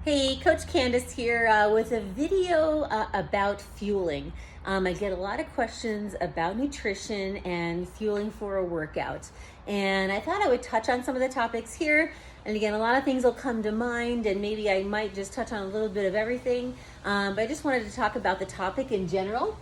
Hey, Coach Candace here with a video about fueling. I get a lot of questions about nutrition and fueling for a workout. And I thought I would touch on some of the topics here. And again, a lot of things will come to mind, and maybe I might just touch on a little bit of everything. But I just wanted to talk about the topic in general.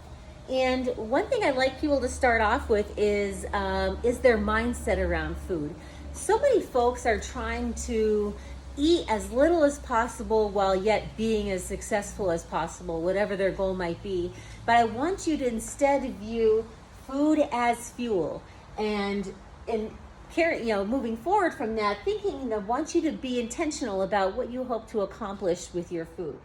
And one thing I'd like people to start off with is their mindset around food. So many folks are trying to eat as little as possible while yet being as successful as possible, whatever their goal might be. But I want you to instead view food as fuel, and moving forward from that, thinking, I want you to be intentional about what you hope to accomplish with your food.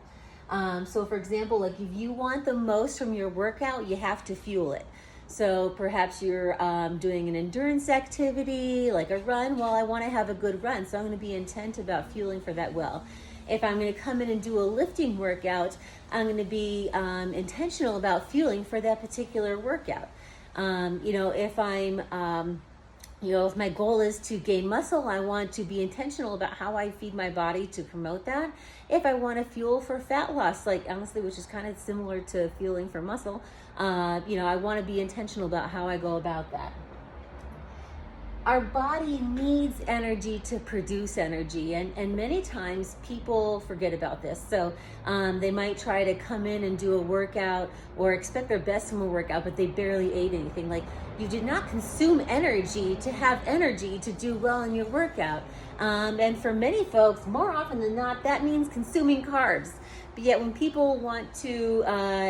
So for example, like if you want the most from your workout, you have to fuel it. So perhaps you're doing an endurance activity, like a run. Well, I want to have a good run, so I'm going to be intent about fueling for that well. If I'm going to come in and do a lifting workout, I'm going to be intentional about fueling for that particular workout. If my goal is to gain muscle, I want to be intentional about how I feed my body to promote that. If I want to fuel for fat loss, like honestly, which is kind of similar to fueling for muscle, I want to be intentional about how I go about that. Our body needs energy to produce energy, and many times people forget about this. So they might try to come in and do a workout or expect their best from a workout, but they barely ate anything. Like, you did not consume energy to have energy to do well in your workout. And for many folks, more often than not, that means consuming carbs. But yet when people want to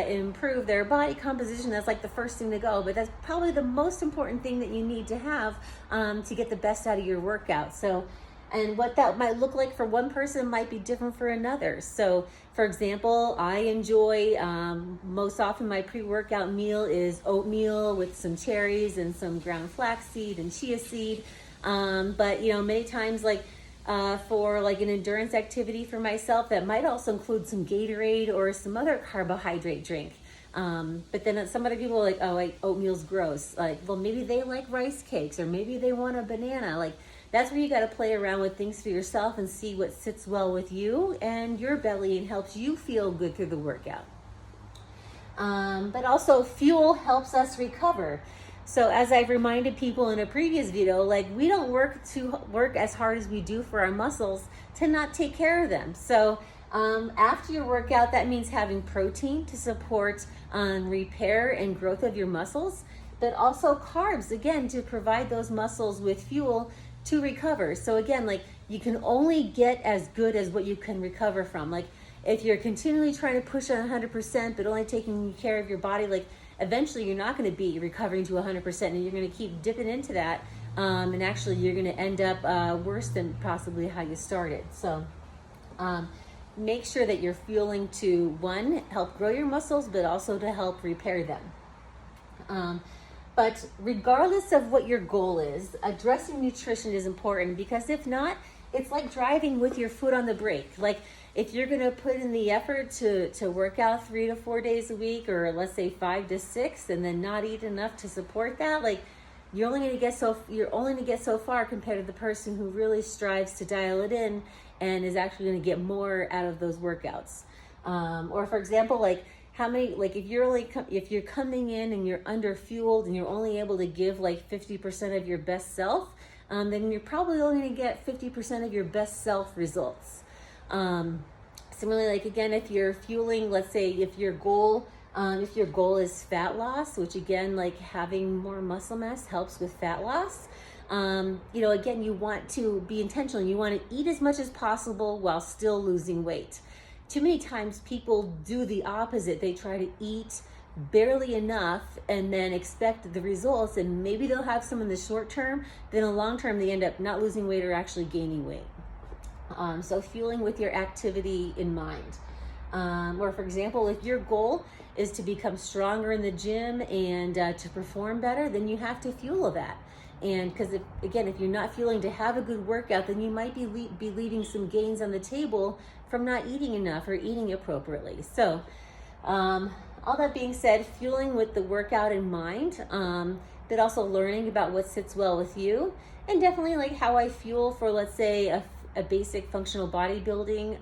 improve their body composition, that's like the first thing to go. But that's probably the most important thing that you need to have to get the best out of your workout. So, and what that might look like for one person might be different for another. So for example, I enjoy, most often my pre-workout meal is oatmeal with some cherries and some ground flaxseed and chia seed. But many times, for like an endurance activity for myself, that might also include some Gatorade or some other carbohydrate drink. But then some other people are like, oh, oatmeal's gross. Like, well, maybe they like rice cakes, or maybe they want a banana. Like, that's where you got to play around with things for yourself and see what sits well with you and your belly and helps you feel good through the workout. But also, fuel helps us recover. So as I've reminded people in a previous video, like, we don't work as hard as we do for our muscles to not take care of them. So after your workout, that means having protein to support repair and growth of your muscles, but also carbs, again, to provide those muscles with fuel to recover. So again, like, you can only get as good as what you can recover from. Like, if you're continually trying to push on 100%, but only taking care of your body, like, eventually you're not going to be recovering to 100%, and you're going to keep dipping into that. And actually you're going to end up worse than possibly how you started. So make sure that you're fueling to, one, help grow your muscles, but also to help repair them. But regardless of what your goal is, addressing nutrition is important, because if not, it's like driving with your foot on the brake. Like, if you're going to put in the effort to work out 3 to 4 days a week, or let's say 5 to 6, and then not eat enough to support that, like, you're only going to get so far compared to the person who really strives to dial it in and is actually going to get more out of those workouts. Or for example, like, if you're coming in and you're under fueled and you're only able to give like 50% of your best self, then you're probably only going to get 50% of your best self results. Similarly, like, again, if you're fueling, let's say if your goal is fat loss, which again, like, having more muscle mass helps with fat loss. Again, you want to be intentional. You want to eat as much as possible while still losing weight. Too many times people do the opposite. They try to eat barely enough and then expect the results, and maybe they'll have some in the short term, then in the long term they end up not losing weight or actually gaining weight. So fueling with your activity in mind. Or for example, if your goal is to become stronger in the gym and to perform better, then you have to fuel that. And because if you're not fueling to have a good workout, then you might be leaving some gains on the table from not eating enough or eating appropriately. So all that being said, fueling with the workout in mind, but also learning about what sits well with you, and definitely like how I fuel for, let's say, a basic functional bodybuilding,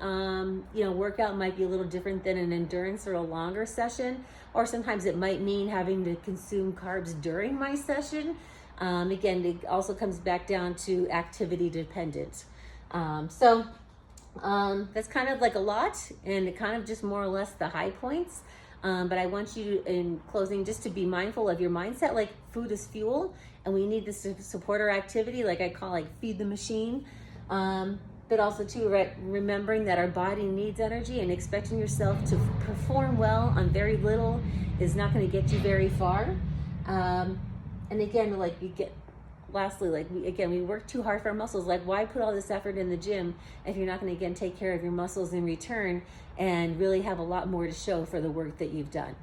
workout might be a little different than an endurance or a longer session, or sometimes it might mean having to consume carbs during my session. Again, it also comes back down to activity dependent. That's kind of like a lot, and it kind of just more or less the high points. But I want you, in closing, just to be mindful of your mindset. Like, food is fuel, and we need this to support our activity, like I call feed the machine. But also too, remembering that our body needs energy, and expecting yourself to perform well on very little is not going to get you very far. And again, we work too hard for our muscles. Like, why put all this effort in the gym if you're not going to, again, take care of your muscles in return and really have a lot more to show for the work that you've done?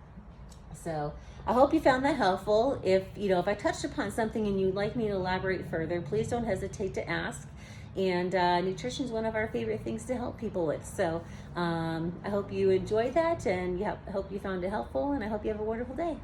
So I hope you found that helpful. If I touched upon something and you'd like me to elaborate further, please don't hesitate to ask. And nutrition is one of our favorite things to help people with. So I hope you enjoyed that, and I hope you found it helpful, and I hope you have a wonderful day.